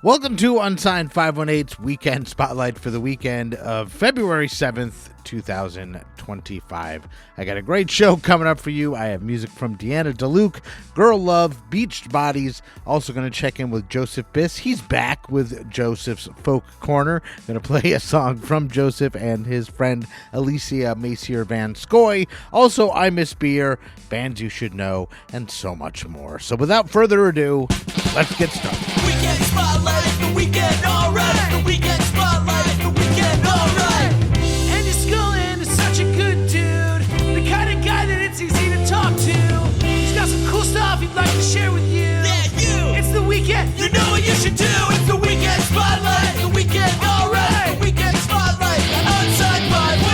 Welcome to Unsigned 518's Weekend Spotlight for the weekend of February 7th, 2025. I got a great show coming up for you. I have music from Deanna DeLuke, Girl Love, Beached Bodies. Also going to check in with Joseph Biss. He's back with Joseph's Folk Corner. Going to play a song from Joseph and his friend Alicia Macier Van Scoy. Also, I Miss Beer, bands you should know, and so much more. So without further ado, let's get started. Weekend Spotlight, the weekend alright. The weekend Spotlight, the weekend alright. Andy Scullin is such a good dude, the kind of guy that it's easy to talk to. He's got some cool stuff he'd like to share with you. Yeah, you. It's the weekend, you know what you should do. It's the weekend Spotlight, the weekend alright. The weekend Spotlight, Unsigned 518.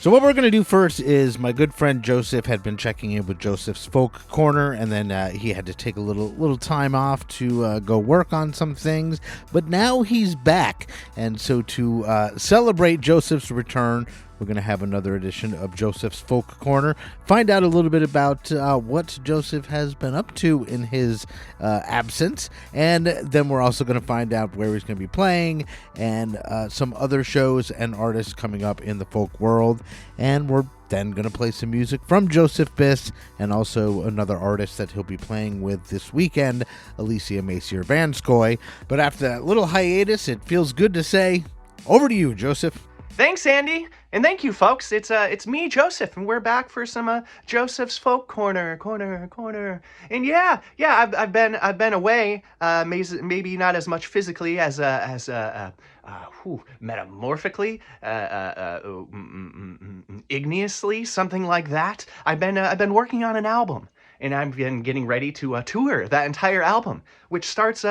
So what we're going to do first is my good friend Joseph had been checking in with Joseph's Folk Corner, and then he had to take a little time off to go work on some things, but now he's back. And so to celebrate Joseph's return, we're going to have another edition of Joseph's Folk Corner. Find out a little bit about what Joseph has been up to in his absence. And then we're also going to find out where he's going to be playing and some other shows and artists coming up in the folk world. And we're then going to play some music from Joseph Biss and also another artist that he'll be playing with this weekend, Alicia Macier Van Scoy. But after that little hiatus, it feels good to say, over to you, Joseph. Thanks, Andy, and thank you, folks. It's me, Joseph, and we're back for some Joseph's Folk Corner. And yeah, I've been away, maybe not as much physically as metamorphically, igneously, something like that. I've been working on an album, and I've been getting ready to tour that entire album, which starts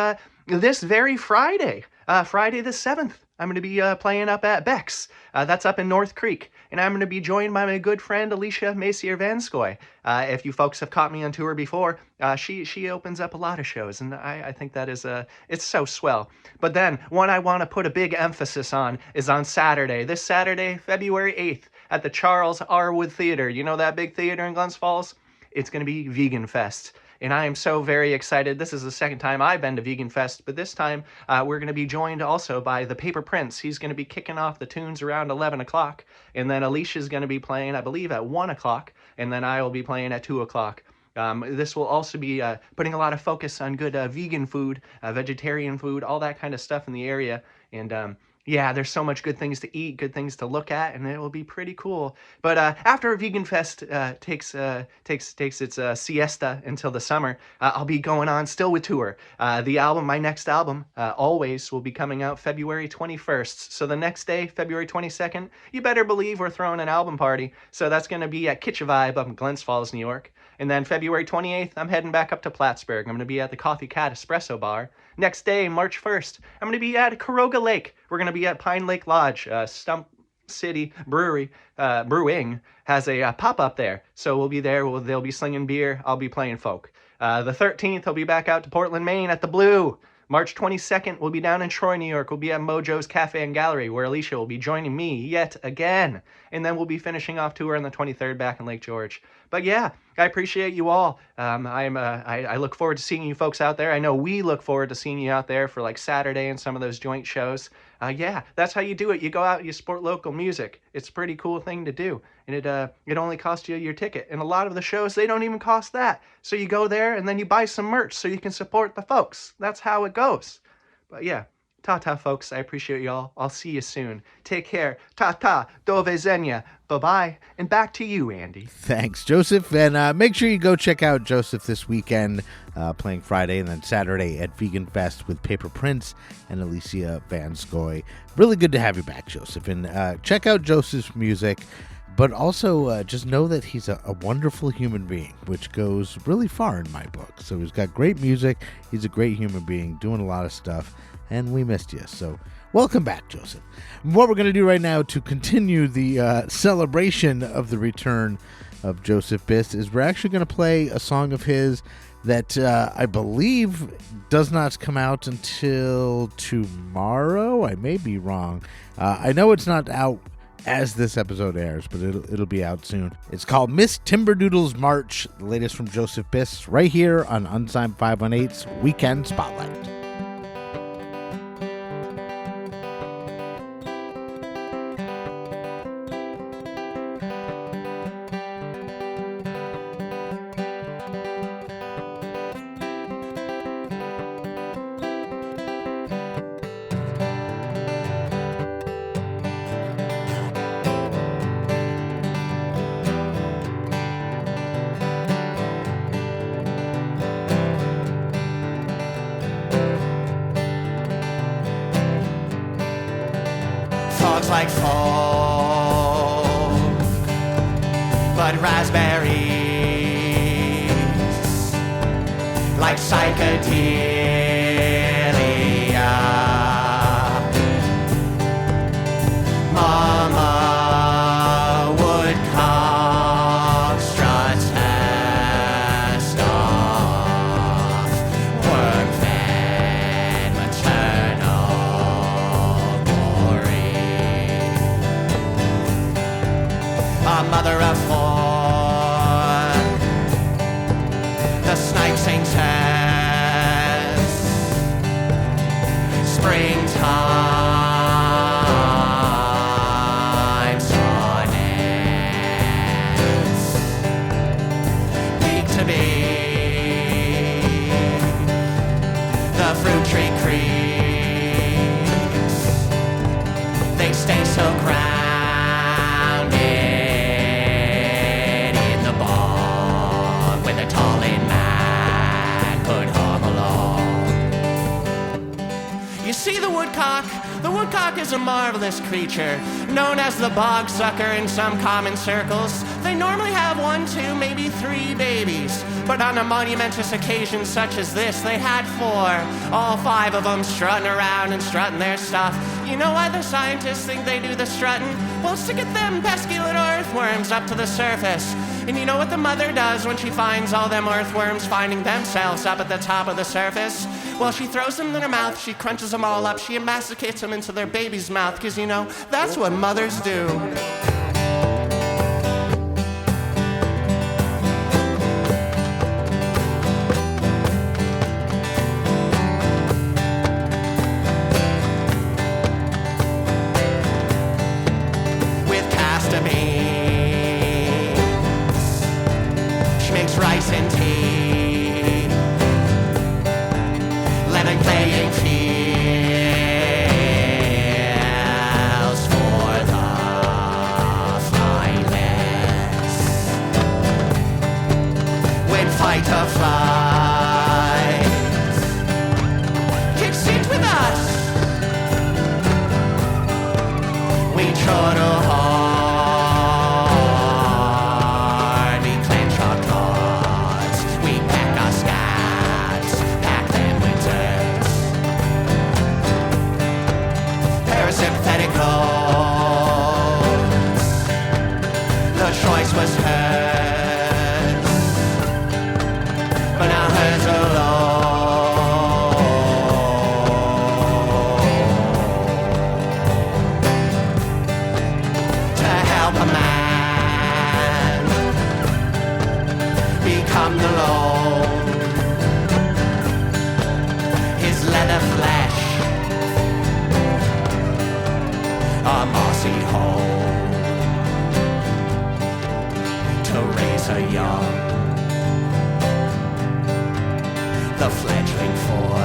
this very Friday, Friday the 7th. I'm going to be playing up at Beck's. That's up in North Creek. And I'm going to be joined by my good friend Alicia Macier Van Scoy. If you folks have caught me on tour before, she opens up a lot of shows, and I think that is it's so swell. But then, one I want to put a big emphasis on is on Saturday. This Saturday, February 8th, at the Charles R. Wood Theater. You know that big theater in Glens Falls? It's going to be Vegan Fest. And I am so very excited. This is the second time I've been to Vegan Fest, but this time we're going to be joined also by the Paper Prince. He's going to be kicking off the tunes around 11 o'clock, and then Alicia's going to be playing, I believe, at 1 o'clock, and then I will be playing at 2 o'clock. This will also be putting a lot of focus on good vegan food, vegetarian food, all that kind of stuff in the area, and yeah, there's so much good things to eat, good things to look at, and it will be pretty cool. But after Vegan Fest takes its siesta until the summer, I'll be going on still with tour. The album, my next album, Always, will be coming out February 21st. So the next day, February 22nd, you better believe we're throwing an album party. So that's going to be at Kitcha Vibe up in Glens Falls, New York. And then February 28th, I'm heading back up to Plattsburgh. I'm going to be at the Coffee Cat Espresso Bar. Next day, March 1st, I'm going to be at Caroga Lake. We're going to be at Pine Lake Lodge. Stump City Brewery, Brewing has a pop-up there. So we'll be there. They'll be slinging beer. I'll be playing folk. The 13th, I'll be back out to Portland, Maine at the Blue. March 22nd, we'll be down in Troy, New York. We'll be at Mojo's Cafe and Gallery, where Alicia will be joining me yet again. And then we'll be finishing off tour on the 23rd back in Lake George. But yeah, I appreciate you all. I look forward to seeing you folks out there. I know we look forward to seeing you out there for like Saturday and some of those joint shows. Yeah, that's how you do it. You go out and you support local music. It's a pretty cool thing to do. And it only costs you your ticket. And a lot of the shows, they don't even cost that. So you go there and then you buy some merch so you can support the folks. That's how it goes. But yeah, ta-ta, folks. I appreciate y'all. I'll see you soon. Take care. Ta-ta. Do widzenia. Bye-bye. And back to you, Andy. Thanks, Joseph. And make sure you go check out Joseph this weekend, playing Friday and then Saturday at Vegan Fest with Paper Prince and Alicia Van Scoy. Really good to have you back, Joseph. And check out Joseph's music. But also just know that he's a wonderful human being, which goes really far in my book. So he's got great music. He's a great human being, doing a lot of stuff. And we missed you. So welcome back, Joseph. What we're going to do right now to continue the celebration of the return of Joseph Biss is we're actually going to play a song of his that I believe does not come out until tomorrow. I may be wrong. I know it's not out as this episode airs, but it'll be out soon. It's called Miss Timberdoodle's March, the latest from Joseph Biss, right here on Unsigned 518's Weekend Spotlight. like folk, but raspberries like psychedelia. Mama woodcock struts nest off, worm-fed maternal glory. A mother of four, the snipe sings hers. Springtime sonnets, peak to beak, the fruit tree creaks, they stay so grounded in the bog where the tall and man could hum along. You see the woodcock? The woodcock is a marvelous creature, known as the bog sucker in some common circles. They normally have 1, 2, maybe 3 babies. But on a monumentous occasion such as this, they had 4. All 5 of them strutting around and strutting their stuff. You know why the scientists think they do the strutting? Well, it's to get them pesky little earthworms up to the surface. And you know what the mother does when she finds all them earthworms finding themselves up at the top of the surface? Well, she throws them in her mouth, she crunches them all up, she masticates them into their baby's mouth, because, you know, that's what mothers do. With castor beans, she makes rice and tea. Lemon playing fields for the flightless. When fight or flight can sit with us, we chortle hard, we clench our claws, we pack our scabs, pack them with dirt. Parasympathetic goals, the choice was hers, but now hers alone. To help a man become the Lord, his leather flesh a mossy hole to raise a young, the fledgling for.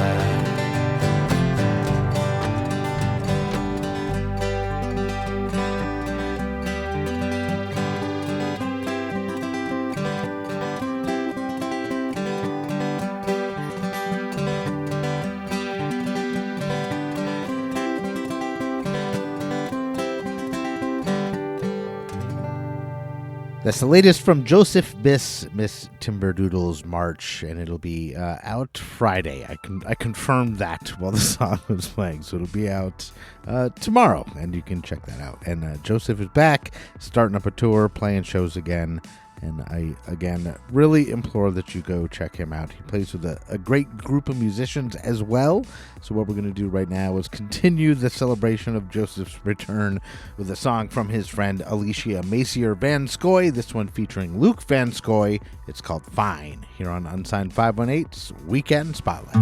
That's the latest from Joseph Biss, Miss Timberdoodle's March, and it'll be out Friday. I confirmed that while the song was playing, so it'll be out tomorrow, and you can check that out. And Joseph is back, starting up a tour, playing shows again, and I, again, really implore that you go check him out. He plays with a great group of musicians as well, so what we're going to do right now is continue the celebration of Joseph's return with a song from his friend Alicia Macier Van Scoy, this one featuring Luke Van Scoy. It's called Fine, here on Unsigned 518's Weekend Spotlight.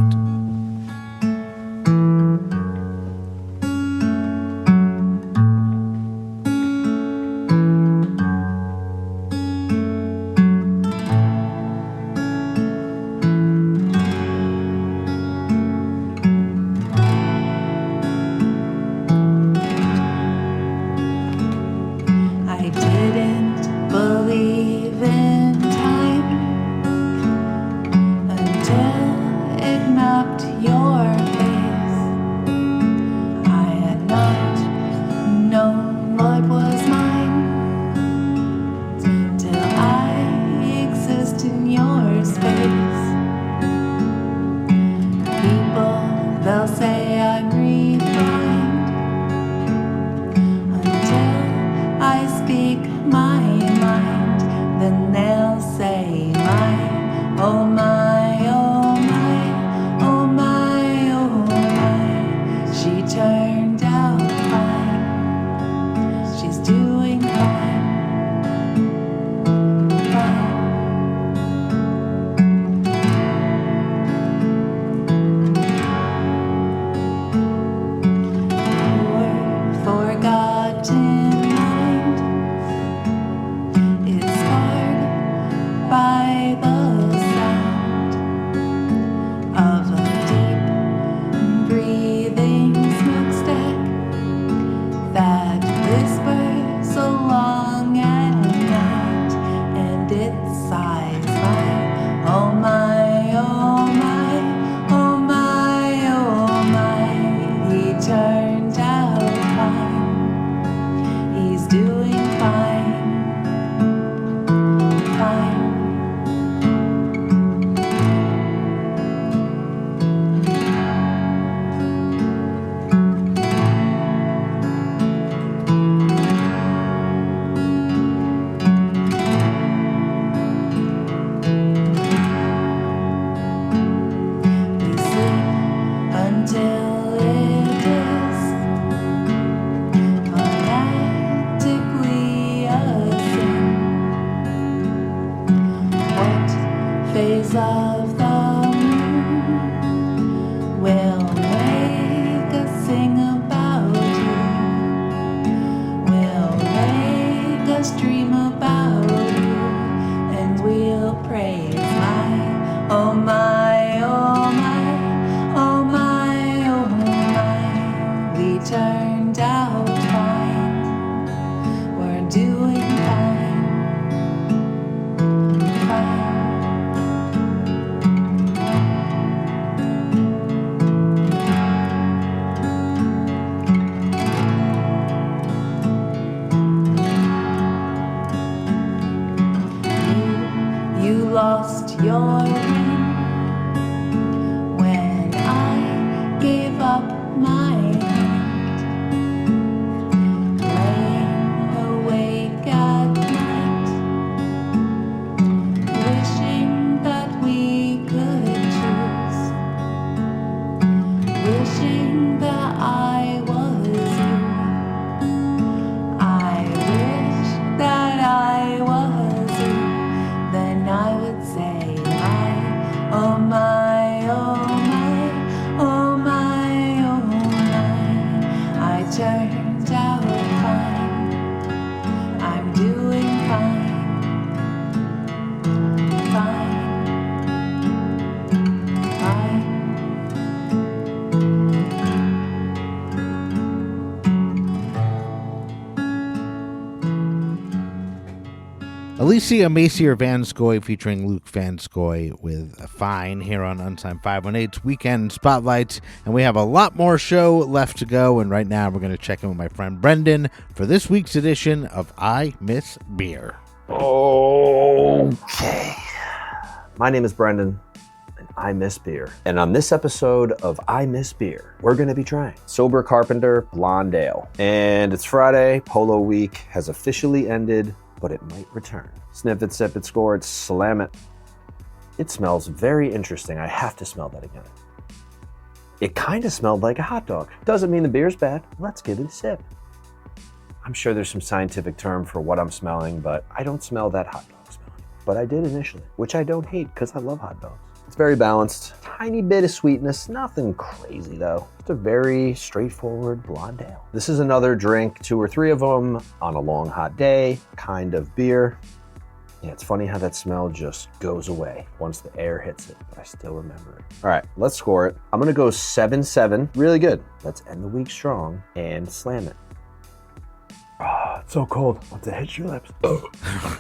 Until it knocked They'll say I'm refined until I speak my mind. Then they'll say my, oh my, oh my, oh my, oh my. She turned out fine. She's doing fine. Fine. Forgotten mind is scarred by the sound of a deep breathing smokestack that whispers along at night, and it sighs my, oh my, oh my, oh my, oh my. He turned out fine. He's doing fine. Fine. We sleep until it is automatically a sin. What phase of the moon will make us sing about you? Will make us dream about you, and we'll praise my, oh my, oh my, oh my, oh my. We turned out fine. We're doing fine. Fine. You lost your ring when I gave up my hand, laying awake at night, wishing that we could choose, wishing that I was you. I wish that I was you. Then I would say my, oh my, oh my, oh my, oh my. I turned out fine. I'm doing fine. Fine. Fine. Alicia Macier Vanskoy featuring Luke Vanskoy with Fine here on Unsigned 518's Weekend Spotlights. And we have a lot more show left to go. And right now we're going to check in with my friend Brendan for this week's edition of I Miss Beer. Okay. My name is Brendan, and I miss beer. And on this episode of I Miss Beer, we're going to be trying Sober Carpenter Blonde Ale. And it's Friday, Polo Week has officially ended, but it might return. Sniff it, sip it, score it, slam it. It smells very interesting. I have to smell that again. It kind of smelled like a hot dog. Doesn't mean the beer's bad. Let's give it a sip. I'm sure there's some scientific term for what I'm smelling, but I don't smell that hot dog smelling. But I did initially, which I don't hate because I love hot dogs. It's very balanced. Tiny bit of sweetness, nothing crazy though. It's a very straightforward blonde ale. This is another drink, 2 or 3 of them on a long hot day, kind of beer. Yeah, it's funny how that smell just goes away once the air hits it, but I still remember it. All right, let's score it. I'm gonna go 7-7, really good. Let's end the week strong and slam it. Ah, it's so cold. Once it hits your lips. All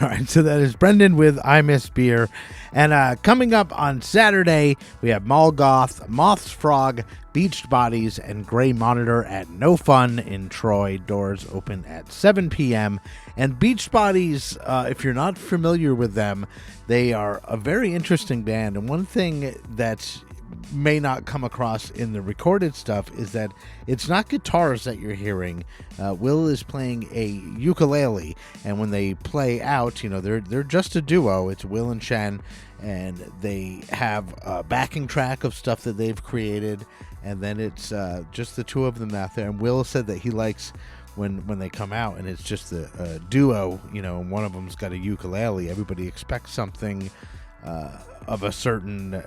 right, so that is Brendan with I Miss Beer. And coming up on Saturday, we have Molgoth, Moth's Frog, Beached Bodies, and Gray Monitor at No Fun in Troy. Doors open at 7 p.m. And Beached Bodies, if you're not familiar with them, they are a very interesting band. And one thing that's may not come across in the recorded stuff is that it's not guitars that you're hearing. Will is playing a ukulele, and when they play out, they're just a duo. It's Will and Shen, and they have a backing track of stuff that they've created, and then it's just the two of them out there. And Will said that he likes when they come out and it's just a duo, and one of them's got a ukulele. Everybody expects something of a certain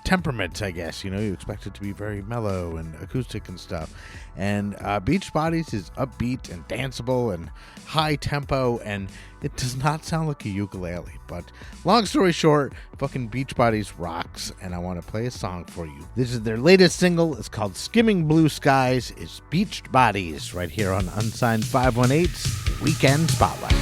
temperament, I guess. You expect it to be very mellow and acoustic and stuff. And Beach Bodies is upbeat and danceable and high tempo, and it does not sound like a ukulele. But long story short, fucking Beach Bodies rocks, and I want to play a song for you. This is their latest single. It's called Skimming Blue Skies. It's Beach Bodies right here on Unsigned518's Weekend Spotlight.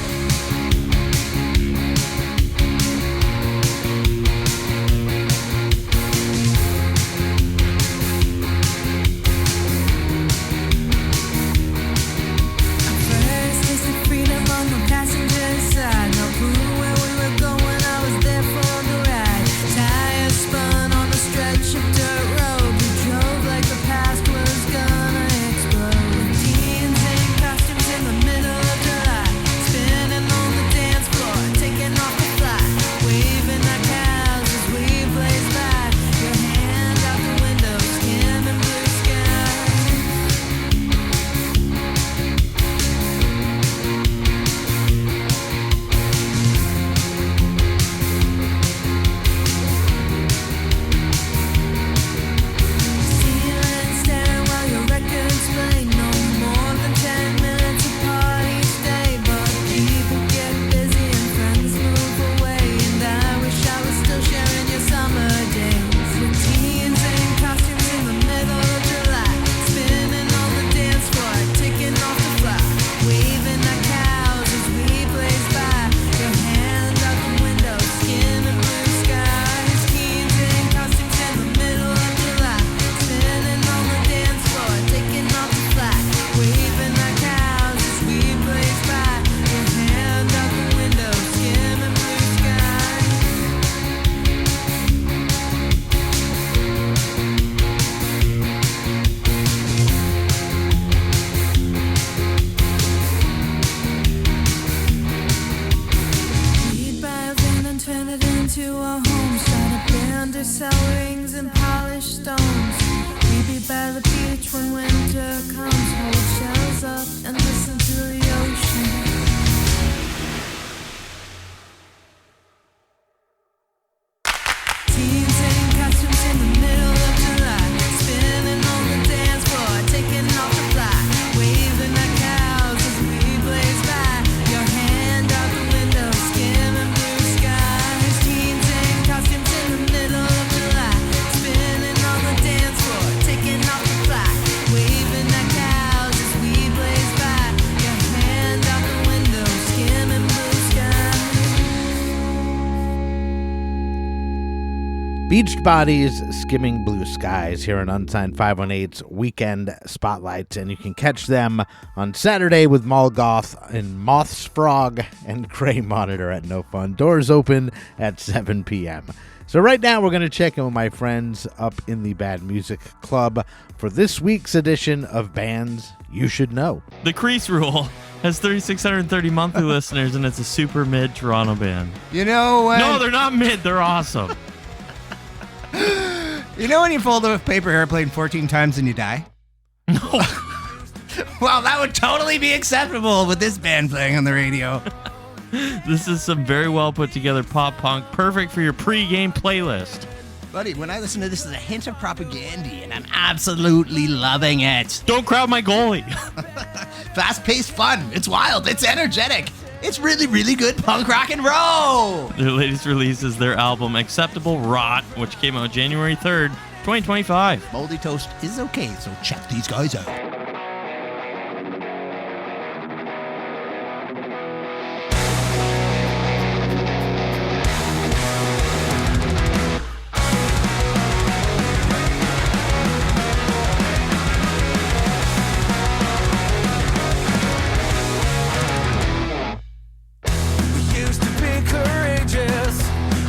Beached Bodies, Skimming Blue Skies here on Unsigned518's Weekend Spotlight, and you can catch them on Saturday with Molgoth and Moth's Frog and Gray Monitor at No Fun. Doors open at 7 p.m. So right now we're going to check in with my friends up in the Bad Music Club for this week's edition of Bands You Should Know. The Crease Rule has 3,630 monthly listeners, and it's a super mid Toronto band. No, they're not mid. They're awesome. You know when you fold a paper airplane 14 times and you die? No. Well, that would totally be acceptable with this band playing on the radio. This is some very well put together pop punk, perfect for your pre-game playlist. Buddy, when I listen to this, there's a hint of propaganda, and I'm absolutely loving it. Don't crowd my goalie. Fast-paced fun. It's wild. It's energetic. It's really, really good punk rock and roll. Their latest release is their album Acceptable Rot, which came out January 3rd, 2025. Moldy Toast is okay, so check these guys out.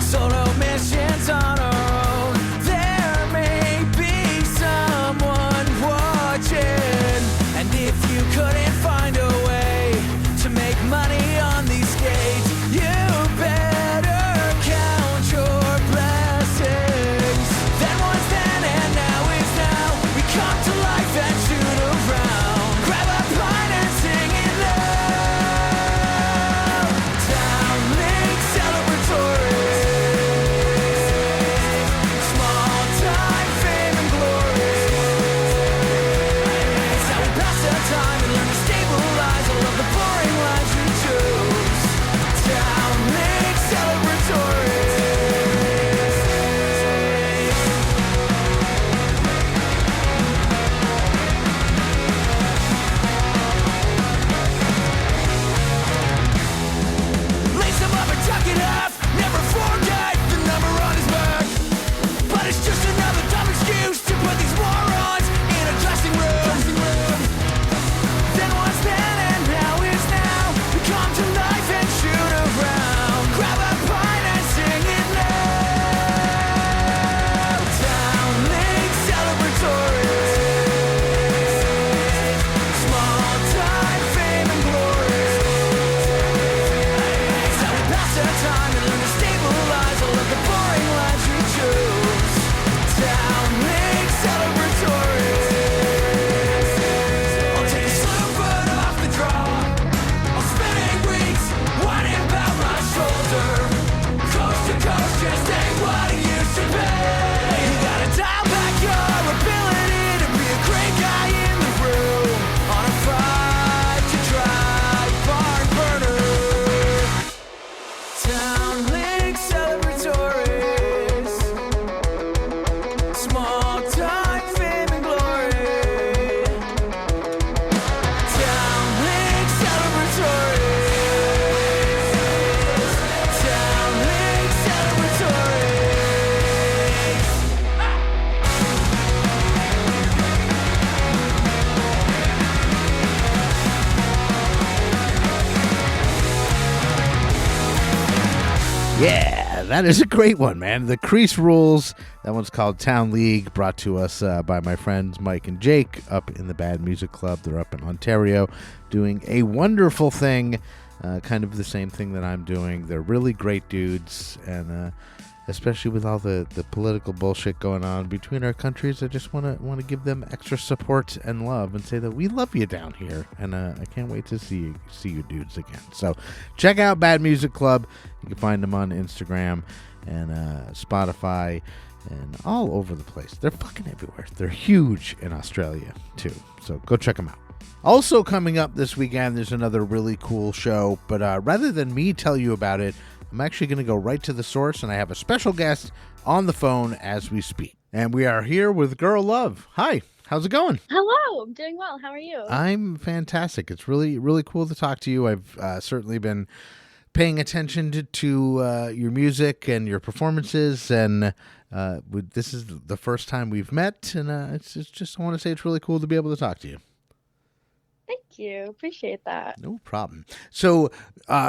Solo missions on our own. They're made that is a great one, man. The Crease Rules. That one's called Town League, brought to us by my friends Mike and Jake up in the Bad Music Club. They're up in Ontario doing a wonderful thing, kind of the same thing that I'm doing. They're really great dudes, and especially with all the political bullshit going on between our countries, I just want to give them extra support and love and say that we love you down here, and I can't wait to see you dudes again. So check out Bad Music Club. You can find them on Instagram and Spotify and all over the place. They're fucking everywhere. They're huge in Australia too, so go check them out. Also coming up this weekend, there's another really cool show, but rather than me tell you about it, I'm actually going to go right to the source, and I have a special guest on the phone as we speak. And we are here with Girl Love. Hi, how's it going? Hello, I'm doing well. How are you? I'm fantastic. It's really, really cool to talk to you. I've certainly been paying attention to your music and your performances, and this is the first time we've met, and it's just, I want to say it's really cool to be able to talk to you. Thank you. Appreciate that. No problem. So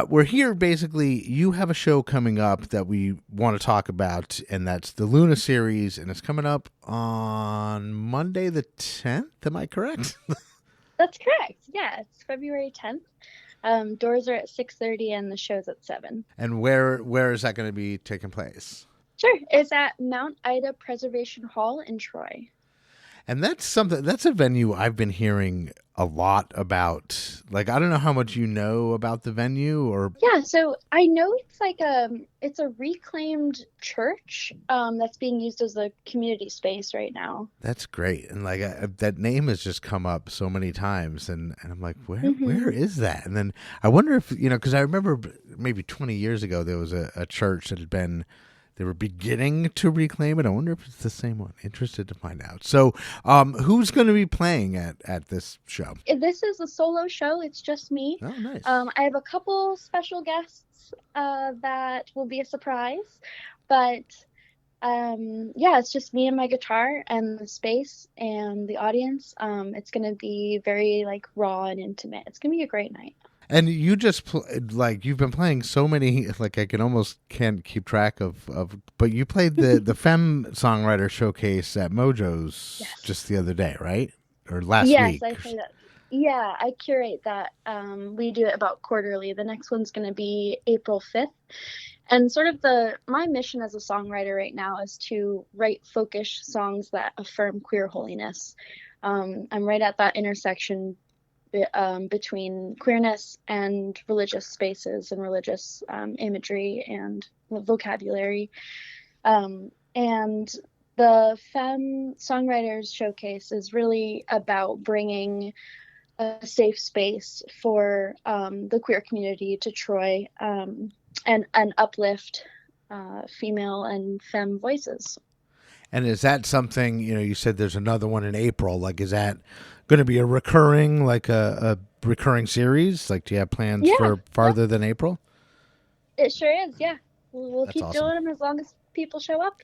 we're here, basically, you have a show coming up that we want to talk about, and that's the Luna series, and it's coming up on Monday the 10th. Am I correct? That's correct. Yeah, it's February 10th. Doors are at 6:30 and the show's at 7. And where is that going to be taking place? Sure. It's at Mount Ida Preservation Hall in Troy. And that's a venue I've been hearing a lot about. Like, I don't know how much you know about the venue, or Yeah, so I know it's like it's a reclaimed church that's being used as a community space right now. That's great. And like that name has just come up so many times, and I'm like, where is that? And then I wonder if, because I remember maybe 20 years ago there was a church that they were beginning to reclaim it. I wonder if it's the same one. Interested to find out. So who's going to be playing at this show? This is a solo show. It's just me. Oh, nice. I have a couple special guests that will be a surprise. But it's just me and my guitar and the space and the audience. It's going to be very raw and intimate. It's going to be a great night. And you just you've been playing so many, I can't keep track of, but you played the Femme Songwriter Showcase at Mojo's just the other day, right? Or last week? Yes, I play that. Yeah, I curate that. We do it about quarterly. The next one's going to be April 5th. And sort of my mission as a songwriter right now is to write folkish songs that affirm queer holiness. I'm right at that intersection between queerness and religious spaces and religious imagery and vocabulary. And the Femme Songwriters Showcase is really about bringing a safe space for the queer community to Troy and uplift female and femme voices. And is that something, you said there's another one in April, is that going to be a recurring, a recurring series? Do you have plans for farther than April? It sure is, yeah. We'll That's keep awesome. doing them as long as people show up.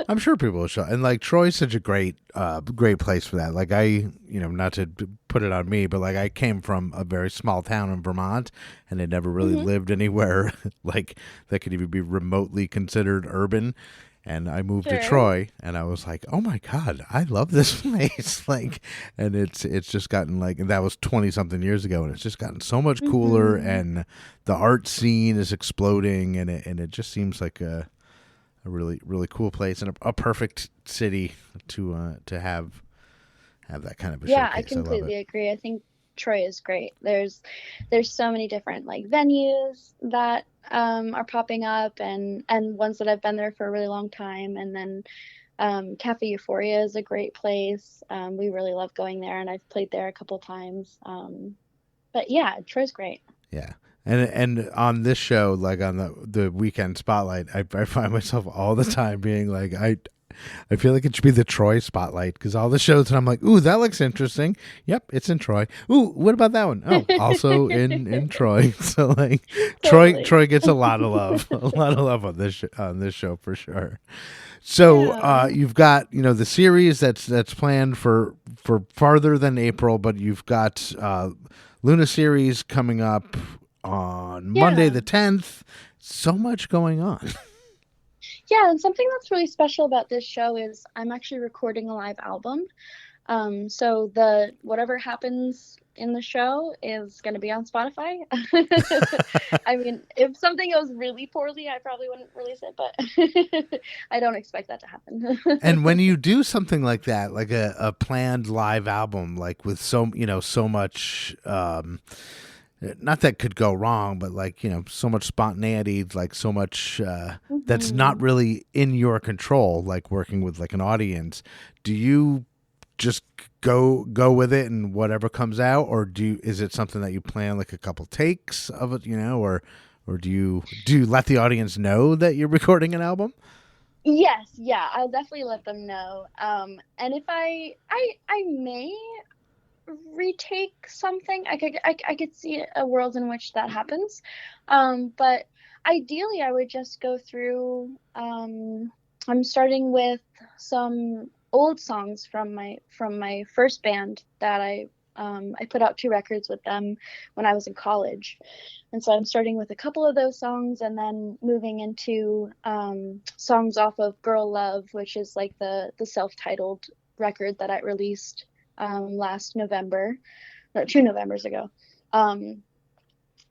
I'm sure people will show. And Troy's such a great place for that. I, not to put it on me, but I came from a very small town in Vermont, and had never really lived anywhere that could even be remotely considered urban. And I moved to Troy, and I was like, oh my God, I love this place. And it's just gotten and that was 20 something years ago, and it's just gotten so much cooler, and the art scene is exploding, and it just seems like a really, really cool place, and a perfect city to have that kind of a showcase. I completely agree. I think Troy is great. There's so many different venues that are popping up, and ones that I've been there for a really long time. And then Cafe Euphoria is a great place. We really love going there, and I've played there a couple times. But yeah, Troy's great. Yeah. And on this show, on the weekend spotlight, I find myself all the time being I feel like it should be the Troy spotlight, because all the shows that I'm like, ooh, that looks interesting. Yep, it's in Troy. Ooh, what about that one? Oh, also in Troy. So Totally. Troy gets a lot of love on this show for sure. So you've got the series that's planned for farther than April, but you've got Luna series coming up on Monday the 10th. So much going on. Yeah, and something that's really special about this show is I'm actually recording a live album. So the whatever happens in the show is going to be on Spotify. I mean, if something goes really poorly, I probably wouldn't release it, but I don't expect that to happen. And when you do something like that, like a planned live album, like with so much, not that could go wrong, but like, so much spontaneity, like so much that's not really in your control, like working with like an audience. Do you just go with it and whatever comes out, or is it something that you plan like a couple takes of it, or do you let the audience know that you're recording an album? Yes, yeah, I'll definitely let them know. And if I may retake something, I could see a world in which that happens. But ideally I would just go through, I'm starting with some old songs from my first band that I put out 2 records with them when I was in college. And so I'm starting with a couple of those songs and then moving into songs off of Girl Love, which is like the self-titled record that I released last November, no, 2 Novembers ago.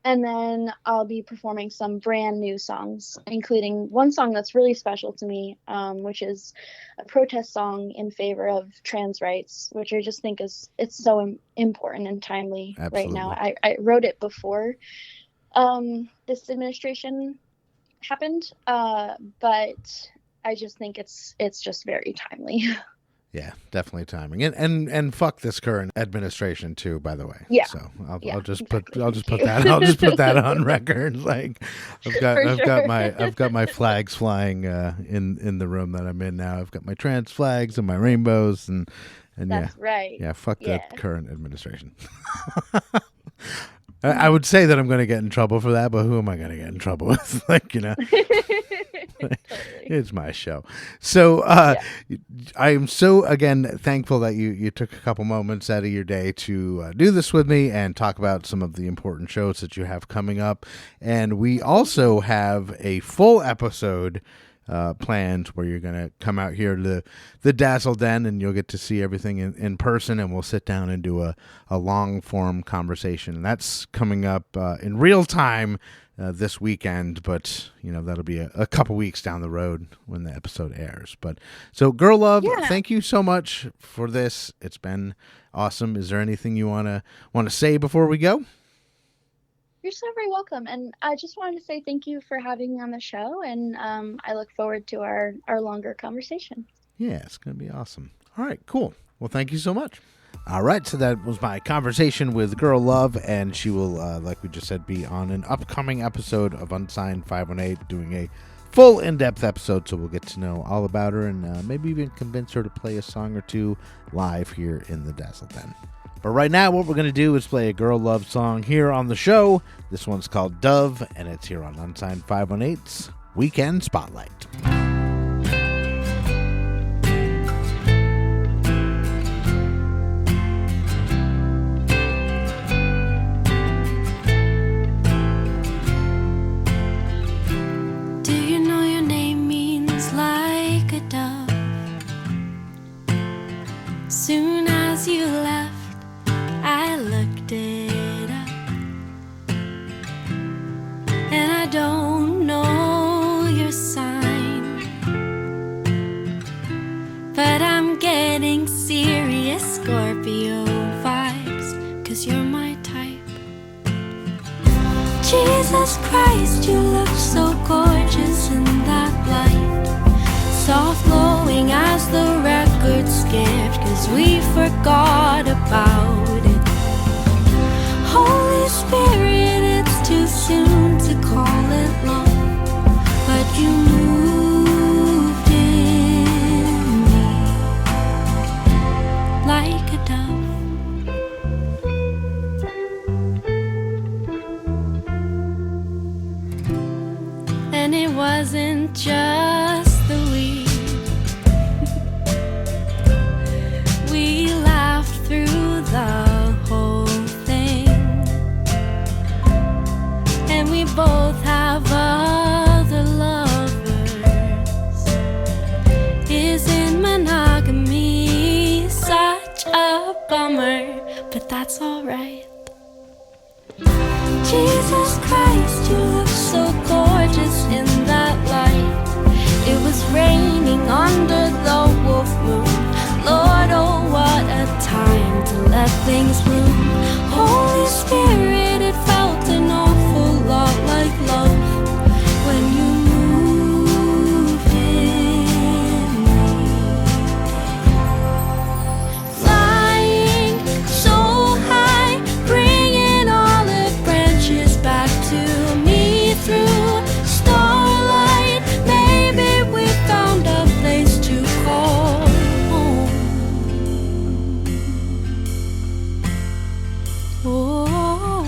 And then I'll be performing some brand new songs, including one song that's really special to me, which is a protest song in favor of trans rights, which I just think it's so important and timely. Absolutely. Right now. I wrote it before this administration happened, but I just think it's just very timely. Yeah, definitely timing, and fuck this current administration too. By the way, yeah. So I'll just put that on record. Like I've got my flags flying in the room that I'm in now. I've got my trans flags and my rainbows and that's right. Yeah, fuck that current administration. I would say that I'm going to get in trouble for that, but who am I going to get in trouble with? It's my show. So I am so, again, thankful that you took a couple moments out of your day to do this with me and talk about some of the important shows that you have coming up. And we also have a full episode planned where you're going to come out here to the Dazzle Den and you'll get to see everything in person, and we'll sit down and do a long form conversation. And that's coming up in real time this weekend, but that'll be a couple weeks down the road when the episode airs. But so Girl Love, thank you so much for this. It's been awesome. Is there anything you want to say before we go? You're so very welcome. And I just wanted to say thank you for having me on the show. And I look forward to our longer conversation. Yeah, it's going to be awesome. All right, cool. Well, thank you so much. All right, so that was my conversation with Girl Love, and she will, like we just said, be on an upcoming episode of Unsigned518, doing a full in-depth episode, so we'll get to know all about her and maybe even convince her to play a song or two live here in the Dazzle Den. But right now, what we're going to do is play a Girl Love song here on the show. This one's called Dove, and it's here on Unsigned518's Weekend Spotlight. Do you know your name means like a dove? Soon as you left, I looked it up, and I don't know your sign, but I'm getting serious Scorpio vibes, 'cause you're my type. Jesus Christ, you look so gorgeous in that light, soft glowing as the record skipped, 'cause we forgot about it. Holy Spirit, it's too soon to call it love, but you moved in me like a dove. And it wasn't just the weed. We laughed through the whole thing, and we both have other lovers, bummer, but that's alright. Jesus Christ, you look so gorgeous in that light. It was raining under the wolf moon. Lord, oh, what a time to let things bloom. Holy Spirit, it felt an awful lot like love when you moved in me. Flying so high, bringing olive branches back to me through starlight. Maybe we found a place to call home. Oh.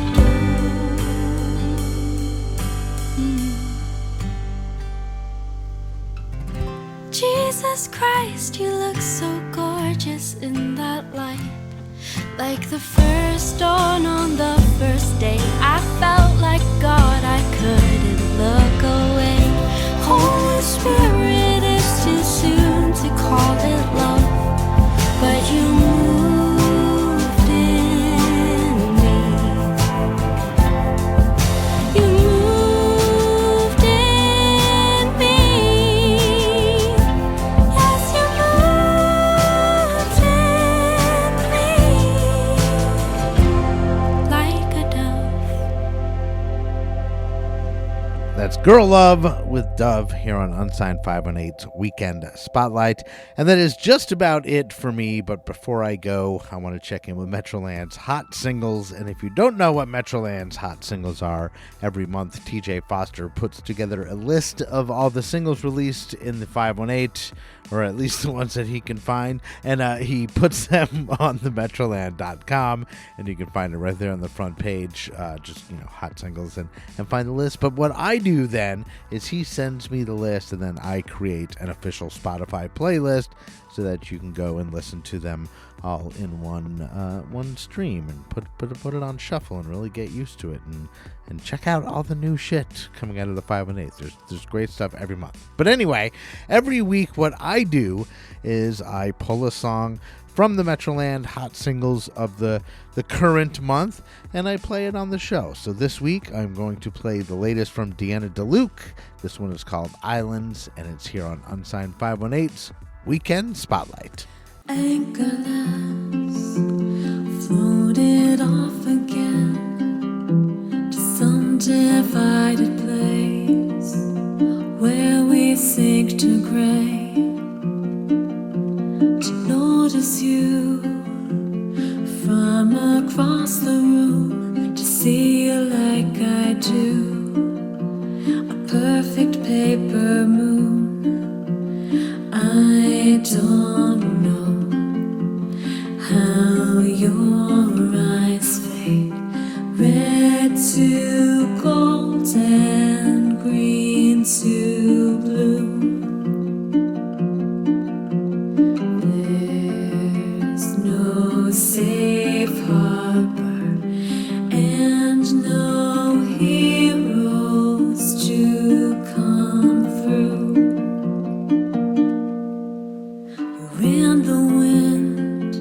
Jesus Christ, you look so gorgeous in that light. Like the first dawn on the first day, I felt like God, I couldn't look away. Holy Spirit, it's too soon to call it love, but you moved in me. You moved in me. Yes, you moved in me. Like a dove. That's Girl Love with Dove here on Unsigned518's Weekend Spotlight. And that is just about it for me. But before I go, I want to check in with Metroland's Hot Singles. And if you don't know what Metroland's Hot Singles are, every month TJ Foster puts together a list of all the singles released in the 518, or at least the ones that he can find. And he puts them on the Metroland.com. And you can find it right there on the front page. Just, Hot Singles and find the list. But what I do then is he sends me the list, and then I create an official Spotify playlist so that you can go and listen to them all in one stream and put it on shuffle and really get used to it and check out all the new shit coming out of the 518. There's great stuff every month. But anyway, every week what I do is I pull a song from the Metroland Hot Singles of the current month, and I play it on the show. So this week, I'm going to play the latest from Deanna DeLuke. This one is called Islands, and it's here on Unsigned518's Weekend Spotlight. Anchor lamps floated off again to some divided place where we sink to gray. To notice you from across the room, to see you like I do, a perfect paper moon. I don't know how your eyes fade, red to gold and green to blue. There's no safe harbor and no heroes to come through. You're in the wind,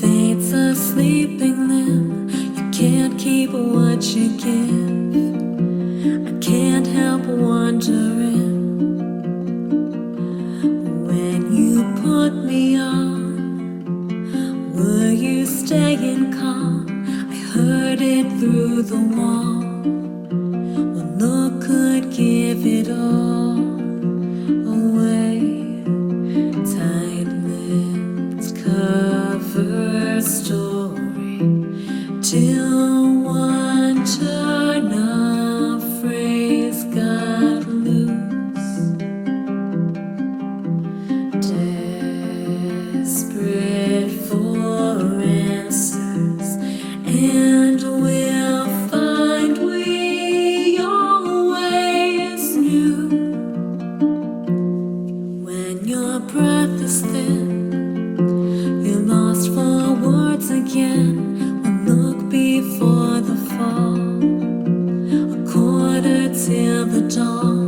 fate's a sleeping limb. You can't keep what you give. I can't help wondering, when you put me on, were you staying calm? I heard it through the wall. One look could give it all away. Tight-lipped cover story till one turn of phrase got loose. Desperate for answers, and we'll find we always knew. When your breath is thin, you're lost for words again. One look before the fall, a quarter till the dawn.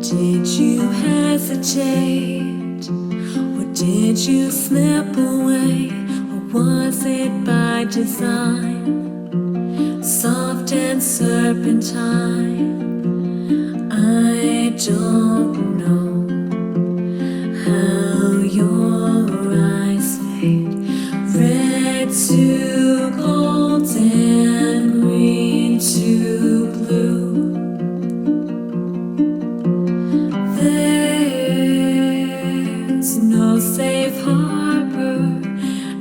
Did you hesitate, or did Did you slip away, or was it by design? Soft and serpentine, I don't know how your eyes fade, red to gold and green to blue. There's no safe harbor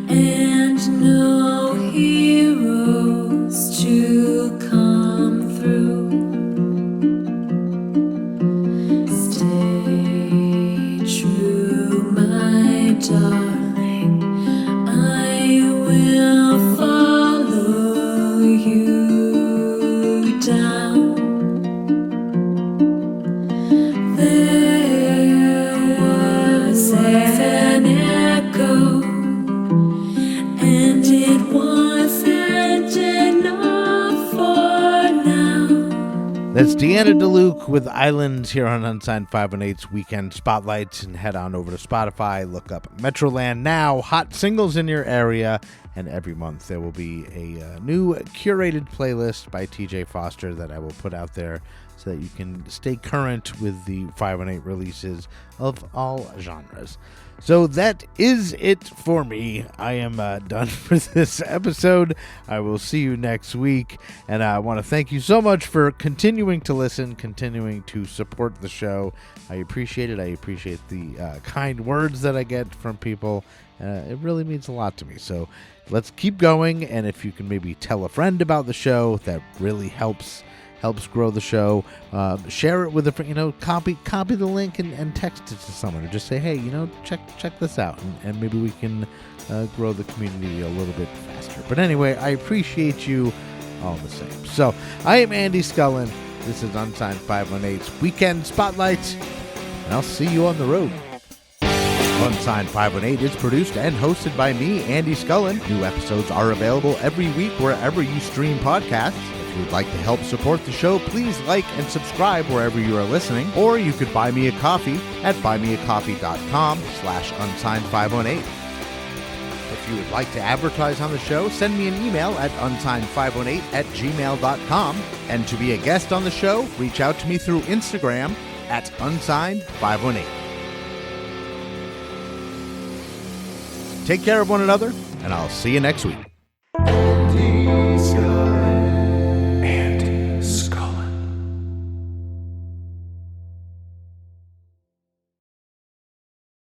and no heroes to come through. Stay true, my darling, I will follow you down. There was an echo, and it wasn't enough for now. That's Deanna DeLuke with Islands here on Unsigned 518's Weekend Spotlights. And head on over to Spotify, look up Metroland Now, hot singles in your area. And every month there will be a new curated playlist by TJ Foster that I will put out there so that you can stay current with the 518 releases of all genres. So that is it for me. I am done for this episode. I will see you next week. And I want to thank you so much for continuing to listen, continuing to support the show. I appreciate it. I appreciate the kind words that I get from people. It really means a lot to me. So let's keep going. And if you can maybe tell a friend about the show, that really helps grow the show. Share it with a friend, copy the link and text it to someone, or just say, hey, check this out, and maybe we can grow the community a little bit faster. But anyway, I appreciate you all the same. So I am Andy Scullin. This is Unsigned 518's Weekend Spotlights, and I'll see you on the road. Unsigned 518 is produced and hosted by me, Andy Scullin. New episodes are available every week wherever you stream podcasts. If you would like to help support the show, please like and subscribe wherever you are listening, or you could buy me a coffee at buymeacoffee.com/unsigned518. If you would like to advertise on the show, send me an email at unsigned518@gmail.com. And to be a guest on the show, reach out to me through Instagram at unsigned518. Take care of one another, and I'll see you next week.